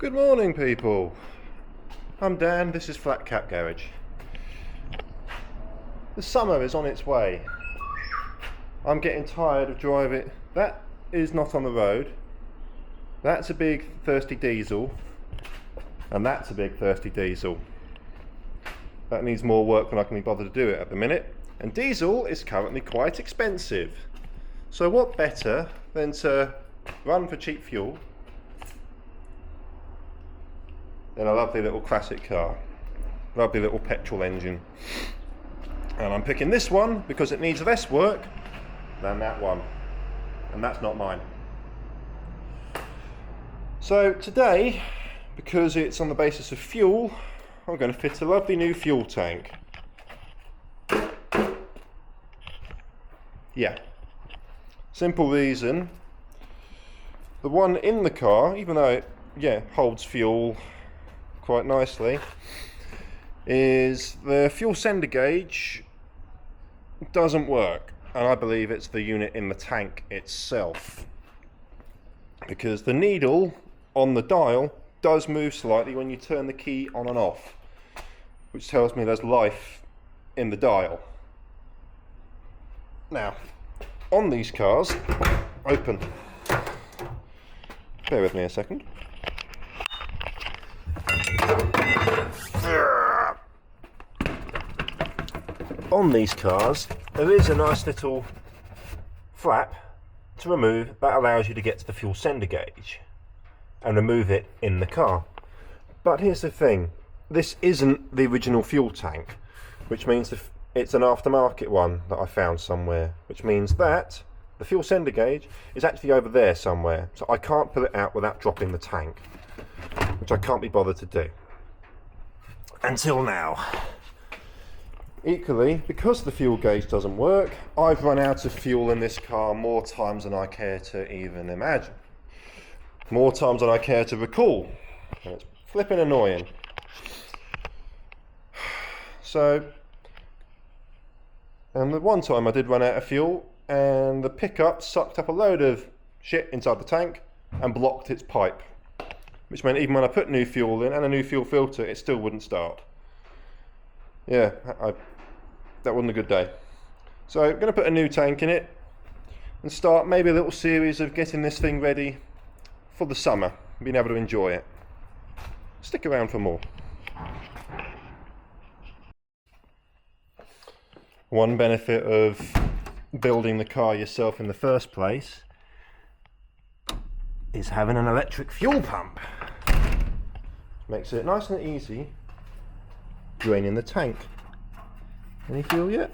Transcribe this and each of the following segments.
Good morning, people. I'm Dan, this is Flat Cap Garage. The summer is on its way. I'm getting tired of driving. That is not on the road. That's a big thirsty diesel. And that's a big thirsty diesel. That needs more work than I can be bothered to do it at the minute. And diesel is currently quite expensive. So what better than to run for cheap fuel than a lovely little classic car. Lovely little petrol engine. And I'm picking this one because it needs less work than that one. And that's not mine. So today, because it's on the basis of fuel, I'm going to fit a lovely new fuel tank. Yeah. Simple reason. The one in the car, even though it holds fuel quite nicely, is the fuel sender gauge doesn't work, and I believe it's the unit in the tank itself, because the needle on the dial does move slightly when you turn the key on and off, which tells me there's life in the dial. Now, on these cars, open. Bear with me a second. On these cars, there is a nice little flap to remove that allows you to get to the fuel sender gauge and remove it in the car. But here's the thing, this isn't the original fuel tank, which means it's an aftermarket one that I found somewhere, which means that the fuel sender gauge is actually over there somewhere, so I can't pull it out without dropping the tank, which I can't be bothered to do. Until now. Equally, because the fuel gauge doesn't work, I've run out of fuel in this car more times than I care to even imagine. More times than I care to recall. And it's flipping annoying. So, and the one time I did run out of fuel, and the pickup sucked up a load of shit inside the tank and blocked its pipe. Which meant even when I put new fuel in and a new fuel filter, it still wouldn't start. Yeah, that wasn't a good day. So I'm going to put a new tank in it and start maybe a little series of getting this thing ready for the summer, being able to enjoy it. Stick around for more. One benefit of building the car yourself in the first place is having an electric fuel pump. Makes it nice and easy draining the tank. Any fuel yet?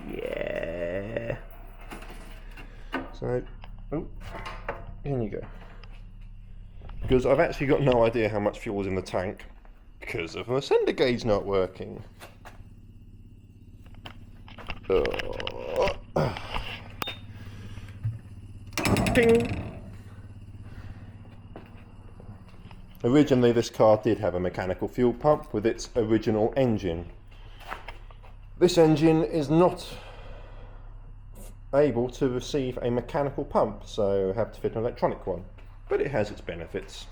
Yeah. So, in you go. Because I've actually got no idea how much fuel is in the tank because of the sender gauge not working. Ding! Originally this car did have a mechanical fuel pump with its original engine. This engine is not able to receive a mechanical pump, so I have to fit an electronic one, but it has its benefits.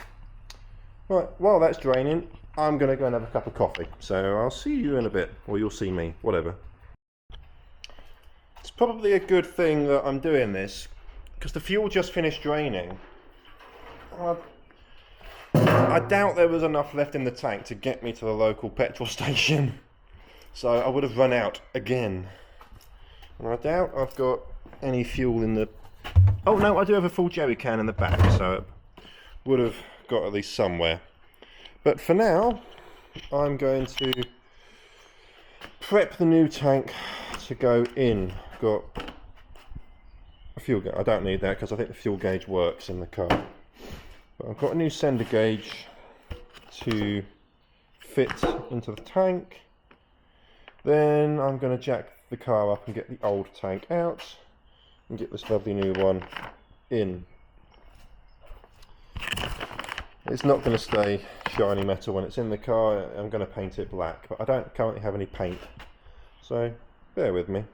Right, while that's draining, I'm going to go and have a cup of coffee, so I'll see you in a bit, or you'll see me, whatever. It's probably a good thing that I'm doing this, because the fuel just finished draining. I doubt there was enough left in the tank to get me to the local petrol station, so I would have run out again. And I doubt I've got any fuel in the... Oh no, I do have a full jerry can in the back, so it would have got at least somewhere. But for now, I'm going to prep the new tank to go in. I've got a fuel gauge. I don't need that because I think the fuel gauge works in the car. But I've got a new sender gauge to fit into the tank. Then I'm going to jack the car up and get the old tank out and get this lovely new one in. It's not going to stay shiny metal when it's in the car. I'm going to paint it black, but I don't currently have any paint, so bear with me.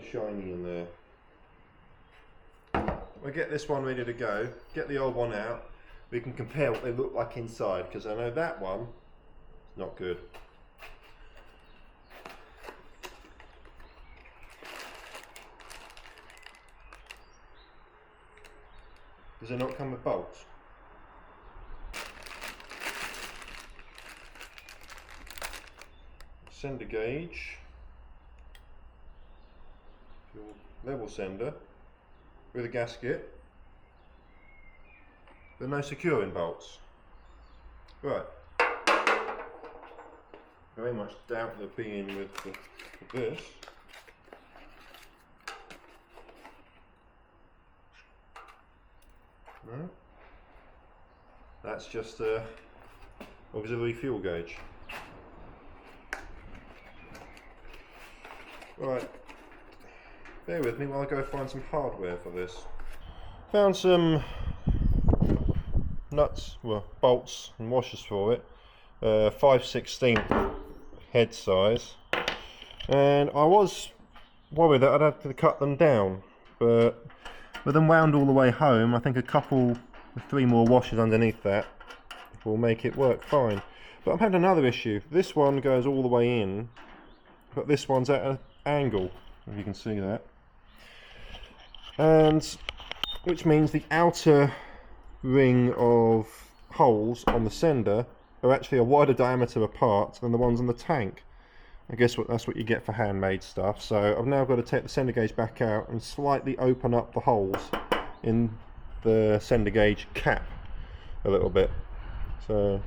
and shiny in there. We'll get this one ready to go, get the old one out, we can compare what they look like inside, because I know that one is not good. Does it not come with bolts? Sender gauge, your level sender with a gasket, but no securing bolts. Right. Very much doubt there being with this. No. That's just a auxiliary fuel gauge. Right, bear with me while I go find some hardware for this. Found some nuts, well, bolts and washers for it. 5/16 head size. And I was worried that I'd have to cut them down, but with them wound all the way home, I think a couple, 3 more washers underneath that will make it work fine. But I'm having another issue. This one goes all the way in, but this one's at an angle, if you can see that, and which means the outer ring of holes on the sender are actually a wider diameter apart than the ones on the tank. I guess that's what you get for handmade stuff. So I've now got to take the sender gauge back out and slightly open up the holes in the sender gauge cap a little bit. So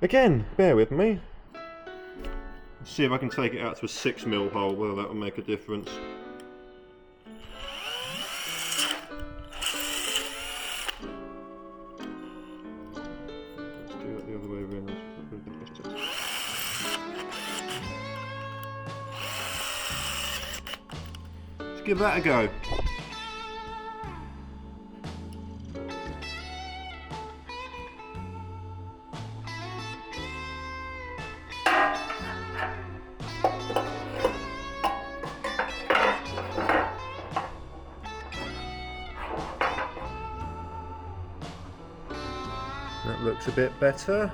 again, bear with me. See if I can take it out to a 6mm hole, whether that will make a difference. Let's do it the other way around. Let's give that a go. That looks a bit better.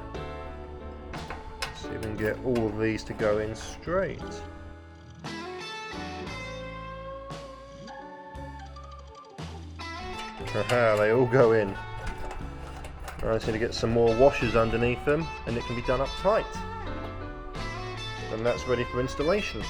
Let's see if we can get all of these to go in straight. Aha, they all go in. I just need to get some more washers underneath them and it can be done up tight. And that's ready for installation.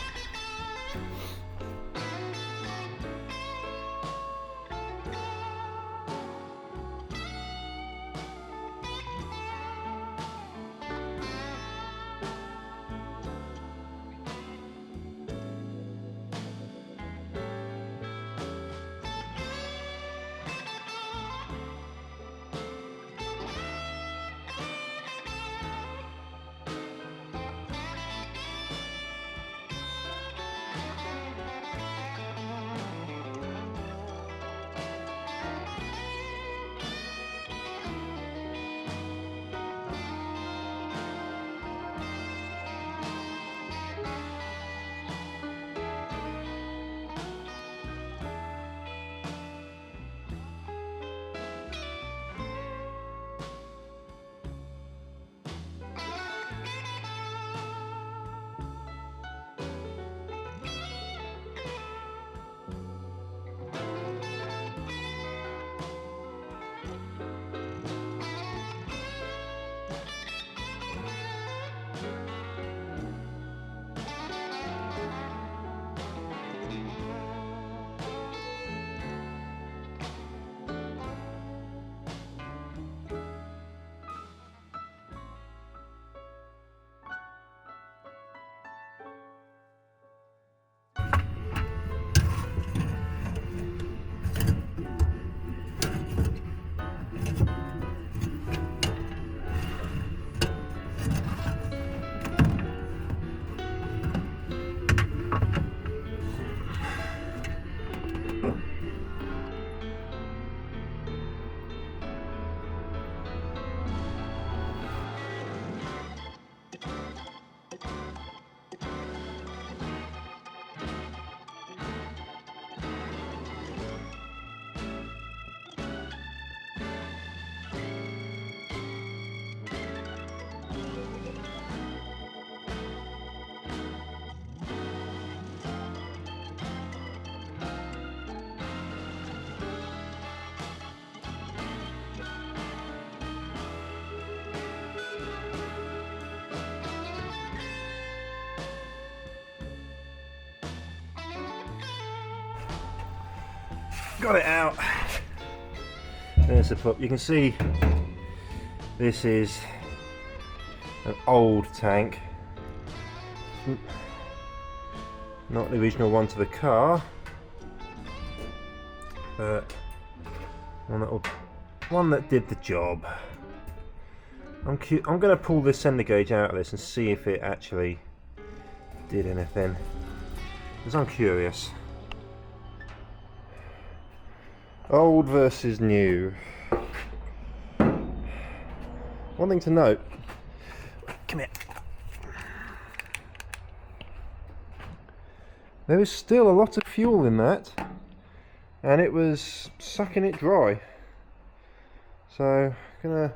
got it out. There's the pup. You can see this is an old tank, not the original one to the car, but one that did the job. I'm going to pull this sender gauge out of this and see if it actually did anything, because I'm curious. Old versus new. One thing to note, come here, there is still a lot of fuel in that, and it was sucking it dry. So I'm gonna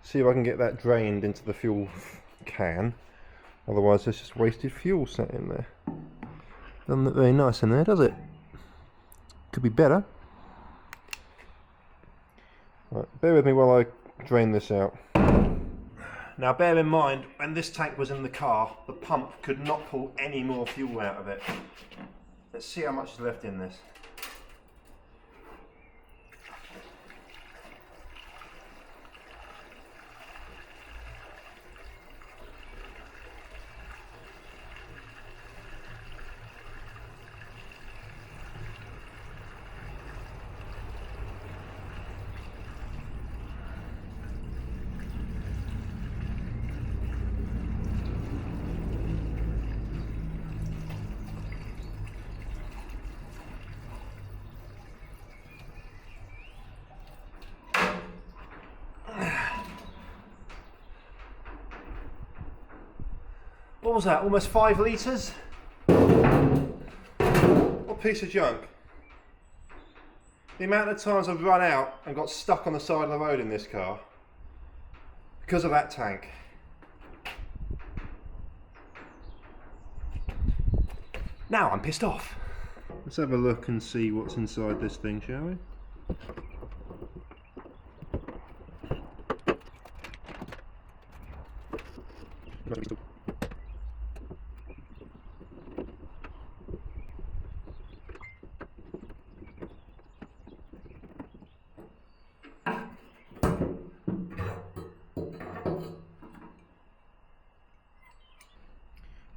see if I can get that drained into the fuel can, otherwise there's just wasted fuel sat in there. Doesn't look very nice in there, does it? Could be better. Right, bear with me while I drain this out. Now bear in mind, when this tank was in the car, the pump could not pull any more fuel out of it. Let's see how much is left in this. What was that, almost 5 litres? What piece of junk. The amount of times I've run out and got stuck on the side of the road in this car because of that tank. Now I'm pissed off. Let's have a look and see what's inside this thing, shall we?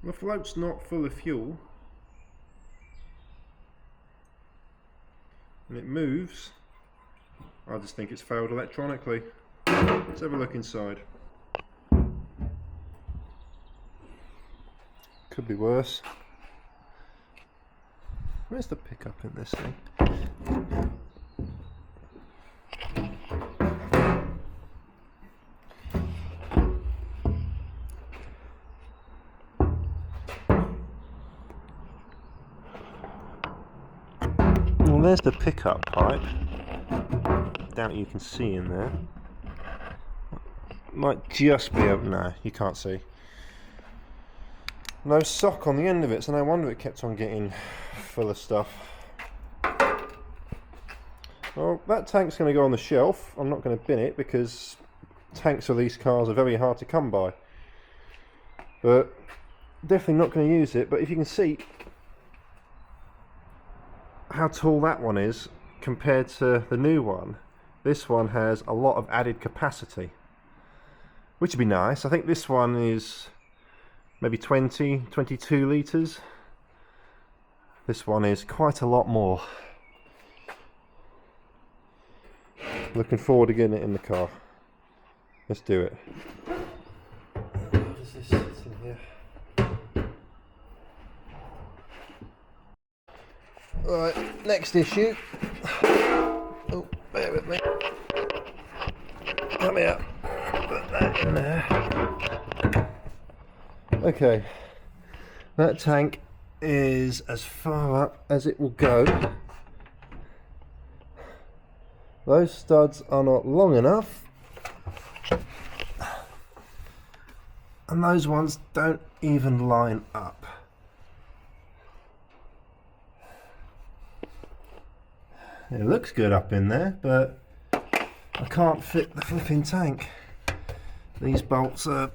The float's not full of fuel, and it moves. I just think it's failed electronically. Let's have a look inside. Could be worse. Where's the pickup in this thing? Well, there's the pickup pipe. Doubt you can see in there. Might just be open. No, you can't see. No sock on the end of it, so no wonder it kept on getting full of stuff. Well, that tank's going to go on the shelf. I'm not going to bin it because tanks for these cars are very hard to come by. But definitely not going to use it. But if you can see how tall that one is compared to the new one, this one has a lot of added capacity, which would be nice. I think this one is maybe 22 litres. This one is quite a lot more. Looking forward to getting it in the car. Let's do it. How does this sit in here? Right, next issue. Oh, bear with me. Come here. Put that in there. Okay, that tank is as far up as it will go. Those studs are not long enough, and those ones don't even line up. It looks good up in there, but I can't fit the flipping tank. These bolts are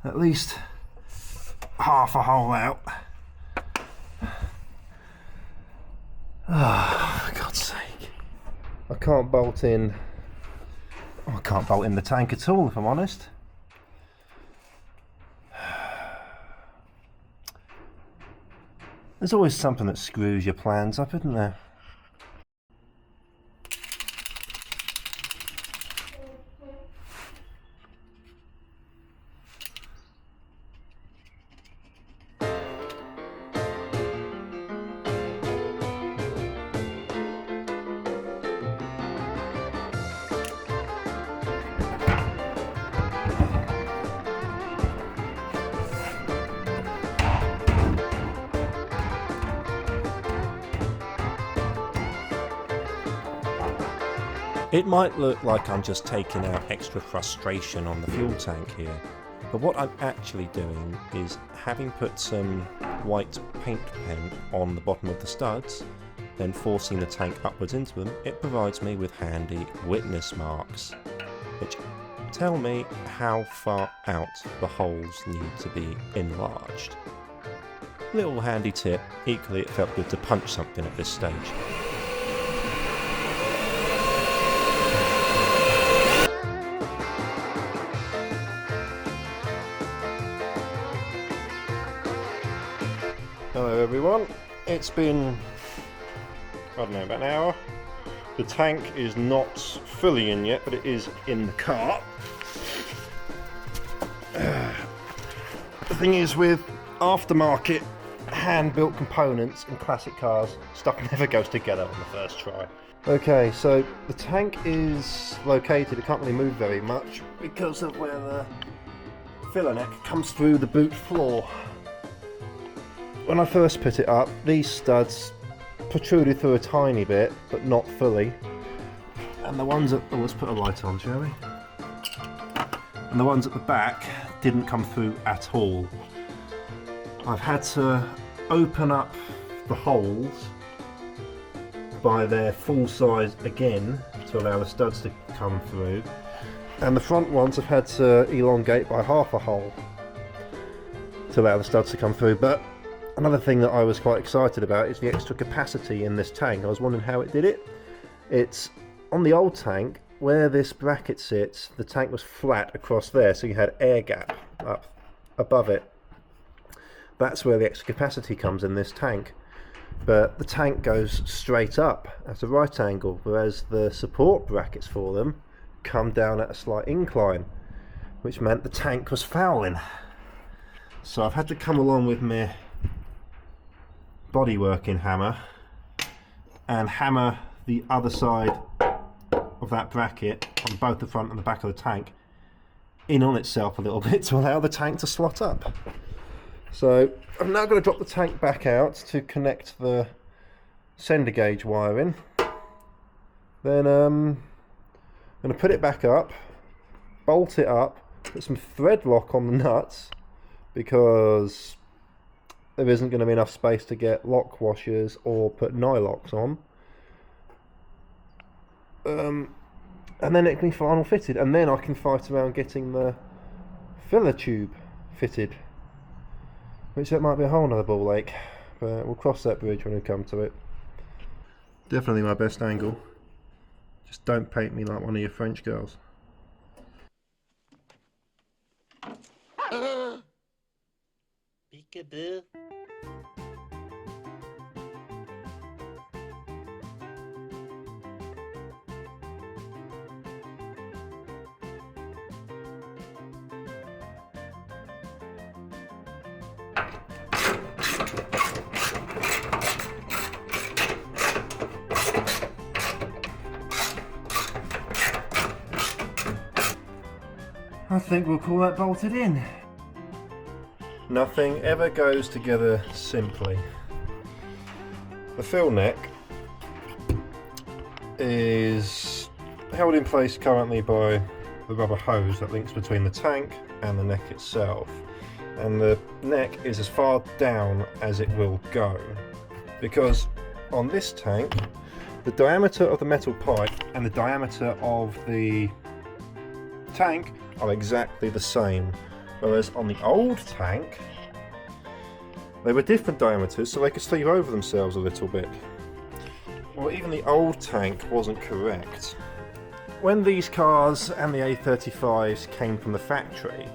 at least half a hole out. Ah, for God's sake. I can't bolt in. I can't bolt in the tank at all, if I'm honest. There's always something that screws your plans up, isn't there? It might look like I'm just taking out extra frustration on the fuel tank here, but what I'm actually doing is, having put some white paint pen on the bottom of the studs, then forcing the tank upwards into them, it provides me with handy witness marks, which tell me how far out the holes need to be enlarged. Little handy tip, equally it felt good to punch something at this stage. Hello everyone, it's been, I don't know, about an hour. The tank is not fully in yet, but it is in the car. The thing is, with aftermarket hand-built components in classic cars, stuff never goes together on the first try. Okay, so the tank is located, it can't really move very much because of where the filler neck comes through the boot floor. When I first put it up, these studs protruded through a tiny bit, but not fully. And the ones at, oh, let's put a light on, shall we? And the ones at the back didn't come through at all. I've had to open up the holes by their full size again to allow the studs to come through. And the front ones I've had to elongate by half a hole to allow the studs to come through. But another thing that I was quite excited about is the extra capacity in this tank. I was wondering how it did it. It's on the old tank, where this bracket sits, the tank was flat across there, so you had air gap up above it. That's where the extra capacity comes in this tank. But the tank goes straight up at a right angle, whereas the support brackets for them come down at a slight incline, which meant the tank was fouling. So I've had to come along with my body working hammer and hammer the other side of that bracket on both the front and the back of the tank in on itself a little bit to allow the tank to slot up. So I'm now going to drop the tank back out to connect the sender gauge wiring. Then I'm going to put it back up, bolt it up, put some thread lock on the nuts because there isn't going to be enough space to get lock washers or put nylocks on. And then it can be final fitted, and then I can fight around getting the filler tube fitted, which that might be a whole nother ball ache, but we'll cross that bridge when we come to it. Definitely my best angle. Just don't paint me like one of your French girls. Peekaboo. I think we'll call that bolted in. Nothing ever goes together simply. The fill neck is held in place currently by the rubber hose that links between the tank and the neck itself. And the neck is as far down as it will go. Because on this tank, the diameter of the metal pipe and the diameter of the tank are exactly the same, whereas on the old tank they were different diameters, so they could sleeve over themselves a little bit. or even the old tank wasn't correct. When these cars and the A35s came from the factory,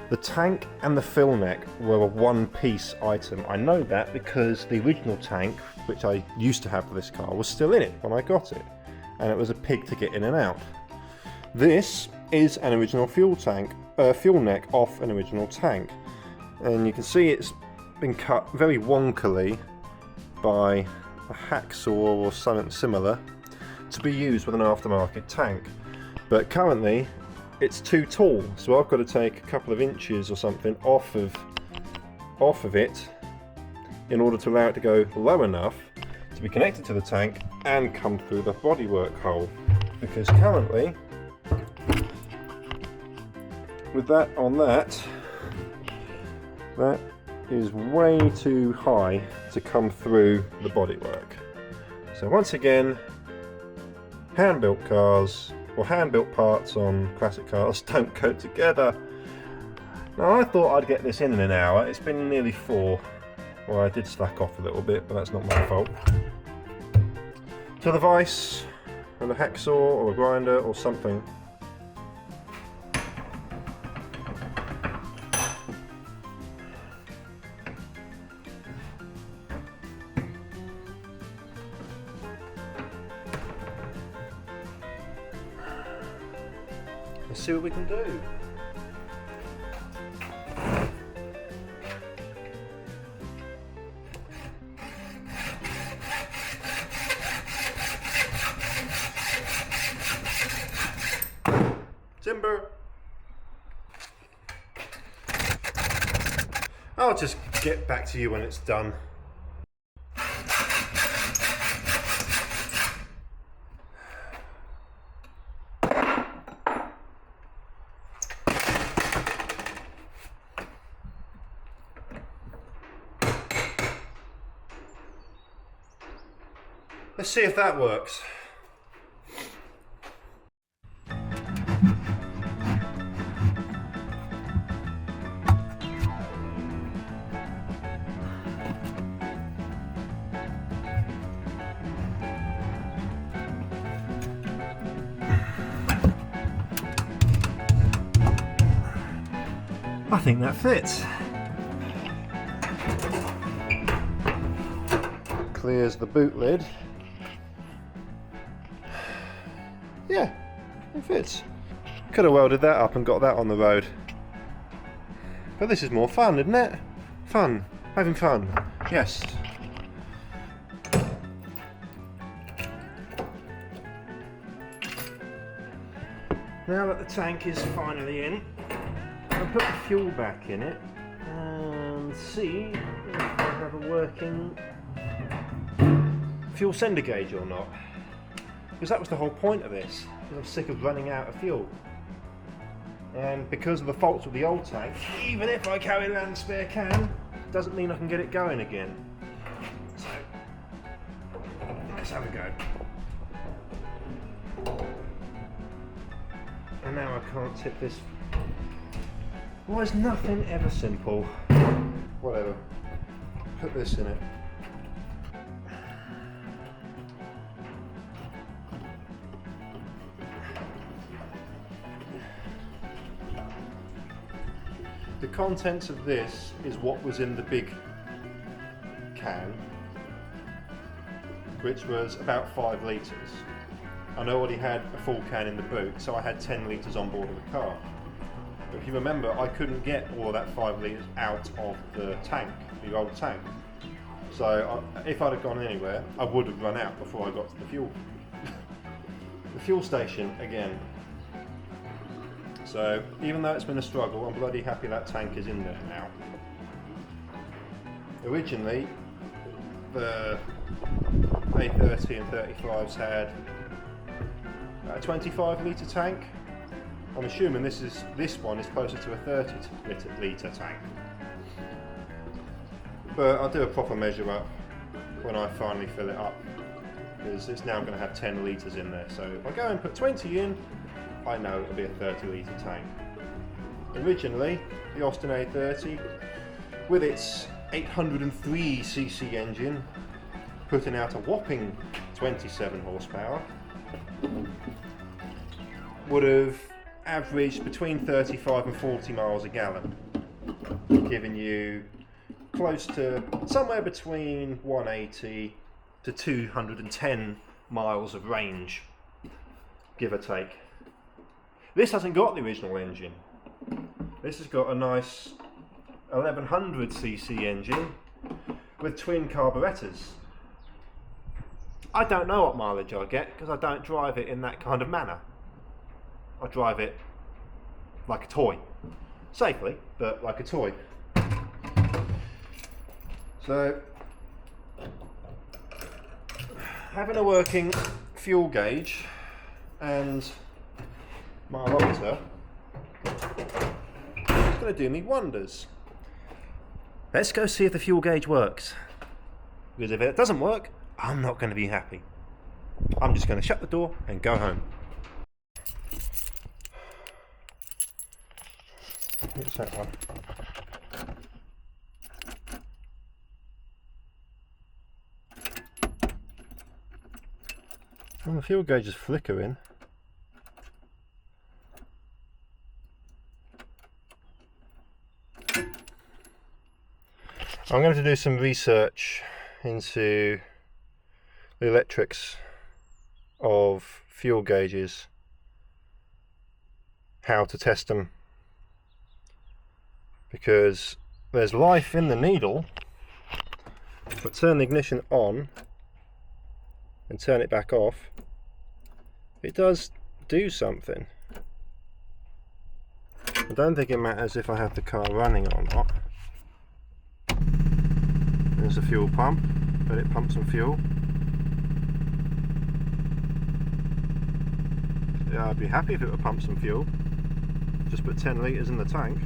the tank and the fill neck were a one-piece item. I know that because the original tank, which I used to have for this car, was still in it when I got it, and it was a pig to get in and out. This is an original fuel neck off an original tank, and you can see it's been cut very wonkily by a hacksaw or something similar to be used with an aftermarket tank. But currently it's too tall, so I've got to take a couple of inches or something off of it in order to allow it to go low enough to be connected to the tank and come through the bodywork hole. Because currently, with that on that is way too high to come through the bodywork. So once again, hand-built cars or hand-built parts on classic cars don't go together. Now I thought I'd get this in an hour. It's been nearly 4. Well, I did slack off a little bit, but that's not my fault. To the vise and a hacksaw or a grinder or something. Let's see what we can do. Timber! I'll just get back to you when it's done. Let's see if that works. I think that fits. Clears the boot lid. Yeah, it fits. Could have welded that up and got that on the road. But this is more fun, isn't it? Fun. Having fun. Yes. Now that the tank is finally in, I'll put the fuel back in it and see if I have a working fuel sender gauge or not. Because that was the whole point of this, because I'm sick of running out of fuel. And because of the faults with the old tank, even if I carry around a spare can, doesn't mean I can get it going again. So, let's have a go. And now I can't tip this. Why is nothing ever simple? Whatever. Put this in it. The contents of this is what was in the big can, which was about 5 litres. And I already had a full can in the boot, so I had 10 litres on board of the car. But if you remember, I couldn't get all of that 5 litres out of the tank, the old tank. So if I'd have gone anywhere, I would have run out before I got to the fuel station again. So even though it's been a struggle, I'm bloody happy that tank is in there now. Originally, the A30 and 35s had a 25 litre tank. I'm assuming this one is closer to a 30 litre tank. But I'll do a proper measure up when I finally fill it up, because it's now going to have 10 litres in there. So if I go and put 20 in, I know it'll be a 30 litre tank. Originally, the Austin A30, with its 803cc engine, putting out a whopping 27 horsepower, would have averaged between 35 and 40 miles a gallon, giving you close to somewhere between 180 to 210 miles of range, give or take. This hasn't got the original engine. This has got a nice 1100cc engine with twin carburetors. I don't know what mileage I get because I don't drive it in that kind of manner. I drive it like a toy. Safely, but like a toy. So, having a working fuel gauge and mileometer is going to do me wonders. Let's go see if the fuel gauge works. Because if it doesn't work, I'm not going to be happy. I'm just going to shut the door and go home. What's that one? Well, the fuel gauge is flickering. I'm going to do some research into the electrics of fuel gauges, how to test them, because there's life in the needle, but turn the ignition on and turn it back off, it does do something. I don't think it matters if I have the car running or not. There's a fuel pump, let it pump some fuel. Yeah, I'd be happy if it would pump some fuel. Just put 10 litres in the tank.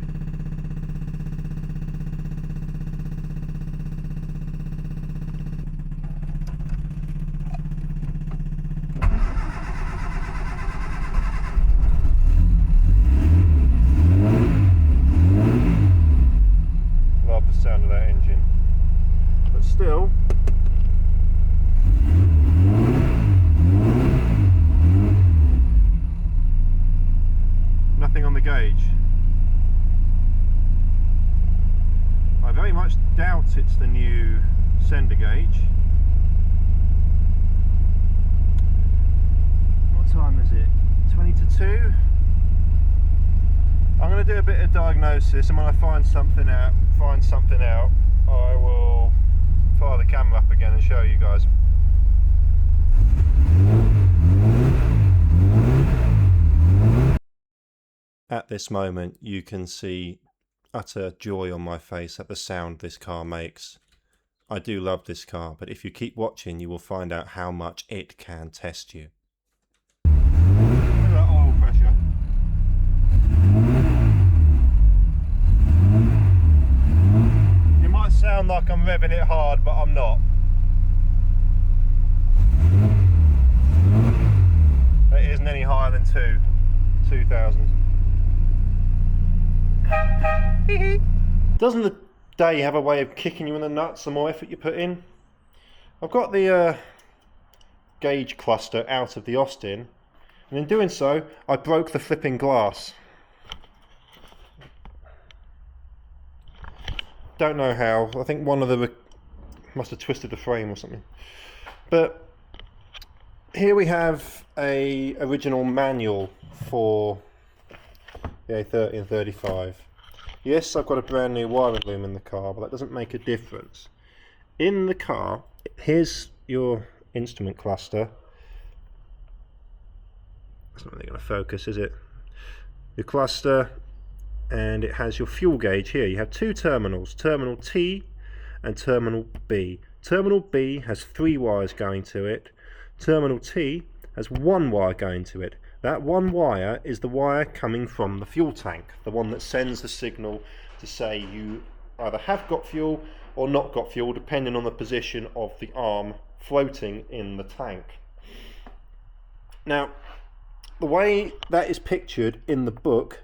Love the sound of that engine. But still, nothing on the gauge. I very much doubt it's the new sender gauge. What time is it? 20 to 2? I'm going to do a bit of diagnosis, and when I find something out, I will fire the camera up again and show you guys. At this moment you can see utter joy on my face at the sound this car makes. I do love this car, but if you keep watching you will find out how much it can test you. Look at that oil pressure. It might sound like I'm revving it hard, but I'm not. It isn't any higher than 2,000. Doesn't the day have a way of kicking you in the nuts the more effort you put in? I've got the gauge cluster out of the Austin, and in doing so I broke the flipping glass. Don't know how. I think one of them must have twisted the frame or something. But here we have a original manual for the A30 and 35. Yes, I've got a brand new wiring loom in the car, but that doesn't make a difference. In the car, here's your instrument cluster. That's not really going to focus, is it? Your cluster, and it has your fuel gauge here. You have two terminals, terminal T and terminal B. Terminal B has 3 wires going to it. Terminal T has 1 wire going to it. That 1 wire is the wire coming from the fuel tank, the one that sends the signal to say you either have got fuel or not got fuel, depending on the position of the arm floating in the tank. Now, the way that is pictured in the book,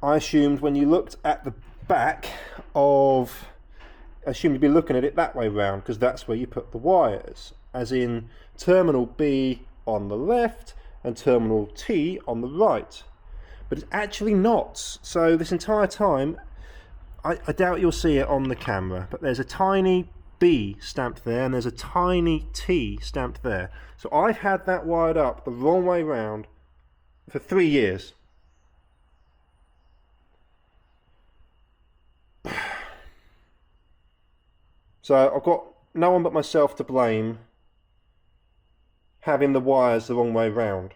I assumed when you looked at the back of I assume you'd be looking at it that way round, because that's where you put the wires, as in terminal B on the left and terminal T on the right. But it's actually not. So this entire time, I doubt you'll see it on the camera, but there's a tiny B stamped there and there's a tiny T stamped there. So I've had that wired up the wrong way round for 3 years. So I've got no one but myself to blame having the wires the wrong way round.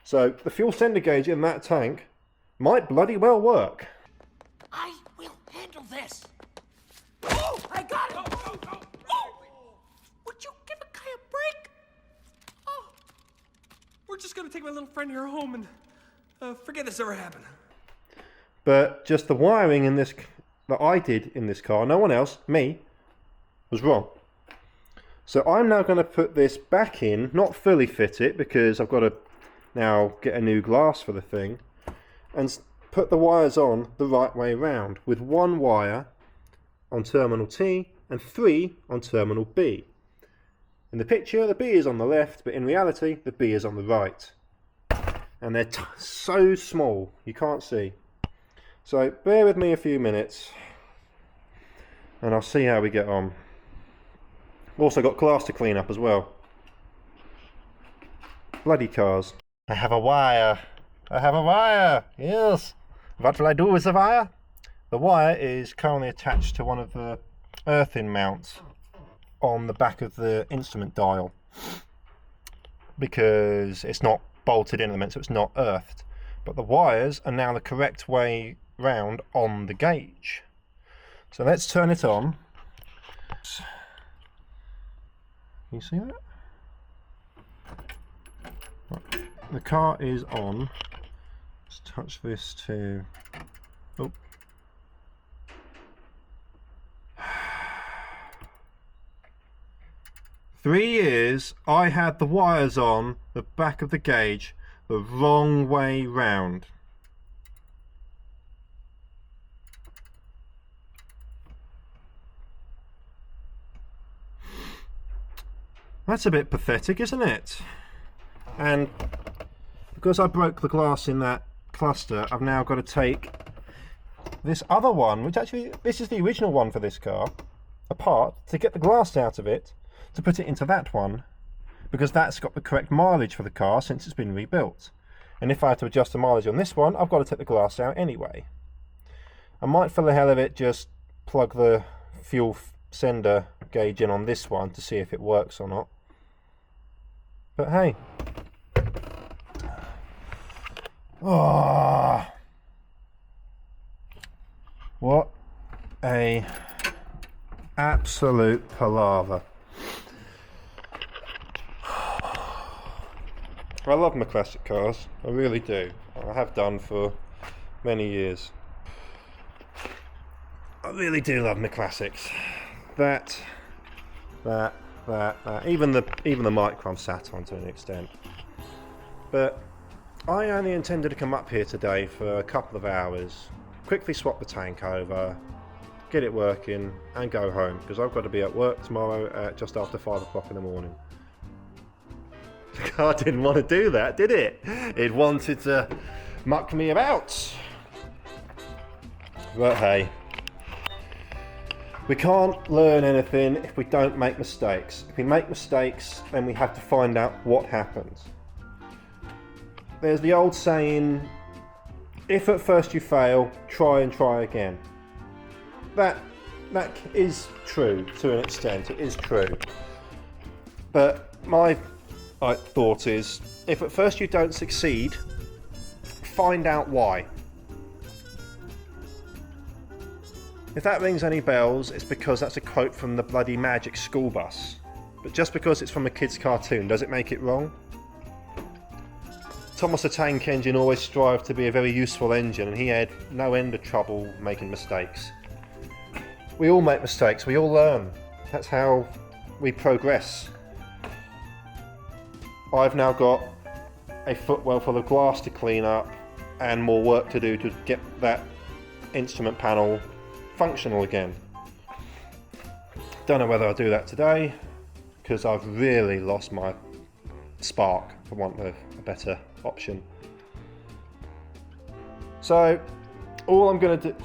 So the fuel sender gauge in that tank might bloody well work. I will handle this. Oh, I got it. Oh, would you give a guy a break? Oh, we're just gonna take my little friend here home and forget this ever happened. But just the wiring in this that I did in this car, no one else, me, was wrong. So I'm now going to put this back in, not fully fit it because I've got to now get a new glass for the thing, and put the wires on the right way round with 1 wire on terminal T and 3 on terminal B. In the picture the B is on the left, but in reality the B is on the right. And they're so small you can't see. So bear with me a few minutes and I'll see how we get on. Also got glass to clean up as well. Bloody cars. I have a wire. I have a wire. Yes. What will I do with the wire? The wire is currently attached to one of the earthing mounts on the back of the instrument dial because it's not bolted in at the moment, so it's not earthed. But the wires are now the correct way round on the gauge. So let's turn it on. Can you see that? Right. The car is on. Let's touch this to... Oh. Three years I had the wires on the back of the gauge the wrong way round. That's a bit pathetic, isn't it? And because I broke the glass in that cluster, I've now got to take this other one, which actually, this is the original one for this car, apart to get the glass out of it, to put it into that one, because that's got the correct mileage for the car since it's been rebuilt. And if I had to adjust the mileage on this one, I've got to take the glass out anyway. I might, for the hell of it, just plug the fuel sender gauge in on this one to see if it works or not. But hey. Oh, what a absolute palaver. I love my classic cars, I really do. I have done for many years. I really do love my classics. That. Even the Micron sat on to an extent. But I only intended to come up here today for a couple of hours, quickly swap the tank over, get it working and go home, because I've got to be at work tomorrow at just after 5 o'clock in the morning. The car didn't want to do that, did it? It wanted to muck me about. But hey, we can't learn anything if we don't make mistakes. If we make mistakes, then we have to find out what happens. There's the old saying, if at first you fail, try and try again. That is true to an extent, it is true. But my thought is, if at first you don't succeed, find out why. If that rings any bells, it's because that's a quote from the bloody Magic School Bus. But just because it's from a kid's cartoon, does it make it wrong? Thomas the Tank Engine always strived to be a very useful engine, and he had no end of trouble making mistakes. We all make mistakes, we all learn. That's how we progress. I've now got a footwell full of glass to clean up and more work to do to get that instrument panel functional again. Don't know whether I'll do that today because I've really lost my spark, for want of a better option. So all I'm going to do,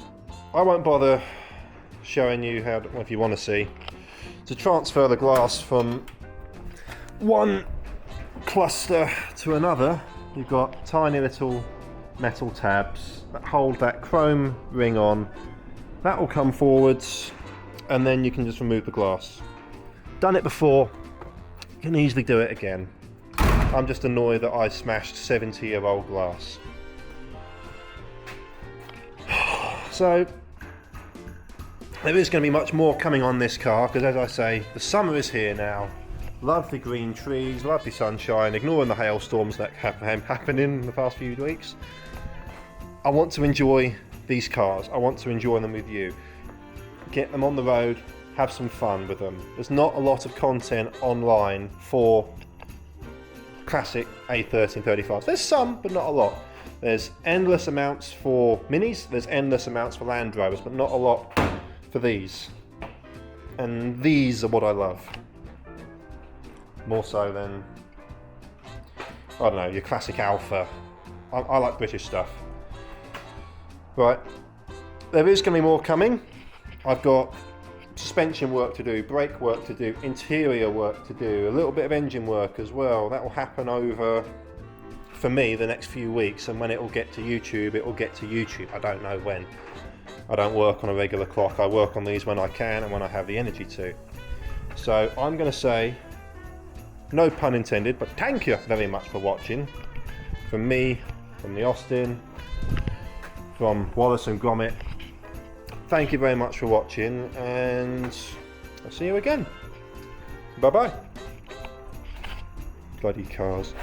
I won't bother showing you how, if you want to see, to transfer the glass from one cluster to another. You've got tiny little metal tabs that hold that chrome ring on. That will come forwards and then you can just remove the glass. Done it before, you can easily do it again. I'm just annoyed that I smashed 70-year-old glass. So there is going to be much more coming on this car because, as I say, the summer is here now. Lovely green trees, lovely sunshine, ignoring the hailstorms that have happened in the past few weeks. I want to enjoy these cars. I want to enjoy them with you. Get them on the road, have some fun with them. There's not a lot of content online for classic A30 and 35s. There's some, but not a lot. There's endless amounts for Minis, there's endless amounts for Land Rovers, but not a lot for these. And these are what I love. More so than, I don't know, your classic Alpha. I like British stuff. Right, there is going to be more coming. I've got suspension work to do, brake work to do, interior work to do, a little bit of engine work as well. That will happen over, for me, the next few weeks, and when it will get to YouTube, it will get to YouTube. I don't know when. I don't work on a regular clock. I work on these when I can and when I have the energy to. So I'm going to say, no pun intended, but thank you very much for watching. From me, from the Austin, from Wallace and Gromit. Thank you very much for watching, and I'll see you again. Bye bye. Bloody cars.